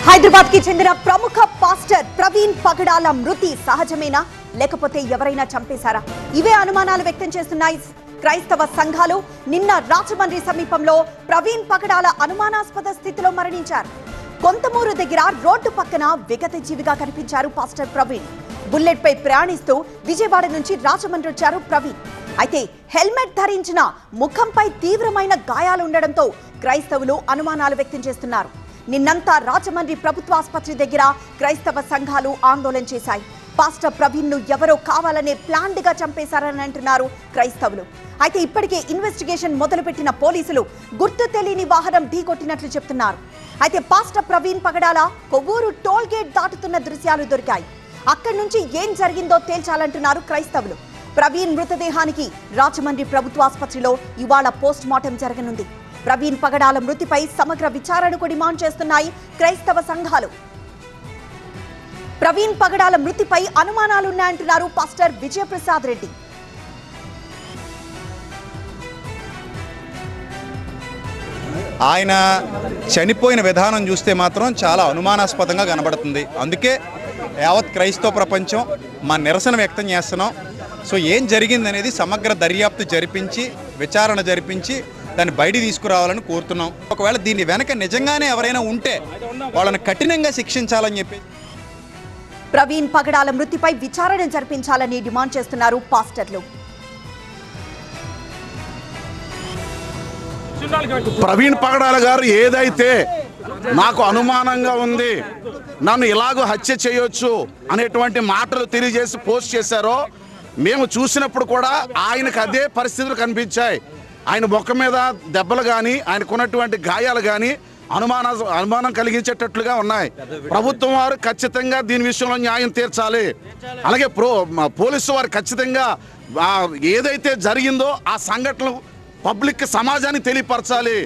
హైదరాబాద్ కి చెందిన ప్రముఖ పాస్టర్ ప్రవీణ్ పగడాల మృతి సహజమేనా లేకపోతే ఎవరైనా చంపేశారా? ఇవే అనుమానాలు వ్యక్తం చేస్తున్నాయి క్రైస్తవ సంఘాలు. నిన్న రాజమండ్రి సమీపంలో ప్రవీణ్ పగడాల అనుమానాస్పద స్థితిలో మరణించారు. కొంతమూరు దగ్గర రోడ్డు పక్కన విగత జీవిగా కనిపించారు పాస్టర్ ప్రవీణ్. బుల్లెట్ పై ప్రయాణిస్తూ విజయవాడ నుంచి రాజమండ్రి వచ్చారు ప్రవీణ్. అయితే హెల్మెట్ ధరించిన ముఖంపై తీవ్రమైన గాయాలు ఉండడంతో క్రైస్తవులు అనుమానాలు వ్యక్తం చేస్తున్నారు. నిన్నంతా రాజమండ్రి ప్రభుత్వ ఆసుపత్రి దగ్గర క్రైస్తవ సంఘాలు ఆందోళన చేశాయి. పాస్టర్ ప్రవీణ్ ను ఎవరో కావాలనే ప్లాన్డ్ గా చంపేశారని అంటున్నారు క్రైస్తవులు. అయితే ఇప్పటికే ఇన్వెస్టిగేషన్ మొదలుపెట్టిన పోలీసులు గుర్తు తెలియని వాహనం ఢీకొట్టినట్లు చెప్తున్నారు. అయితే పాస్టర్ ప్రవీణ్ పగడాల కొవ్వూరు టోల్ గేట్ దాటుతున్న దృశ్యాలు దొరికాయి. అక్కడి నుంచి ఏం జరిగిందో తేల్చాలంటున్నారు క్రైస్తవులు. ప్రవీణ్ మృతదేహానికి రాజమండ్రి ప్రభుత్వ ఆసుపత్రిలో ఇవాళ పోస్ట్ మార్టం జరగనుంది. ప్రవీణ్ పగడాల మృతిపై సమగ్ర విచారణకు డిమాండ్ చేస్తున్నాయి క్రైస్తవ సంఘాలు. ప్రవీణ్ పగడాల మృతిపై అనుమానాలున్నాయంటున్నారు పాస్టర్ విజయప్రసాద్ రెడ్డి. ఆయన చనిపోయిన విధానం చూస్తే మాత్రం చాలా అనుమానాస్పదంగా కనబడుతుంది. అందుకే యావత్ క్రైస్తవ ప్రపంచం మా నిరసన వ్యక్తం చేస్తున్నాం. సో ఏం జరిగిందనేది సమగ్ర దర్యాప్తు జరిపించి విచారణ జరిపించి దాన్ని బయట తీసుకురావాలని కోరుతున్నాం. ఒకవేళ దీని వెనక నిజంగానే ఎవరైనా ఉంటే వాళ్ళని కఠినంగా శిక్షించాలని చెప్పి ప్రవీణ్ పగడాల మృతిపై విచారణ జరిపించాలని డిమాండ్ చేస్తున్నారు పాస్టర్లు. ప్రవీణ్ పగడాల గారు ఏదైతే నాకు అనుమానంగా ఉంది, నన్ను ఇలాగూ హత్య చేయొచ్చు అనేటువంటి మాటలు తెలియజేసి పోస్ట్ చేశారో మేము చూసినప్పుడు కూడా ఆయనకు అదే పరిస్థితులు కనిపించాయి. ఆయన ముఖం మీద దెబ్బలు కానీ ఆయనకున్నటువంటి గాయాలు కానీ అనుమానం కలిగించేటట్లుగా ఉన్నాయి. ప్రభుత్వం వారు ఖచ్చితంగా దీని విషయంలో న్యాయం తీర్చాలి. అలాగే పోలీసు వారు ఖచ్చితంగా ఏదైతే జరిగిందో ఆ సంఘటనలు పబ్లిక్ సమాజానికి తెలియపరచాలి.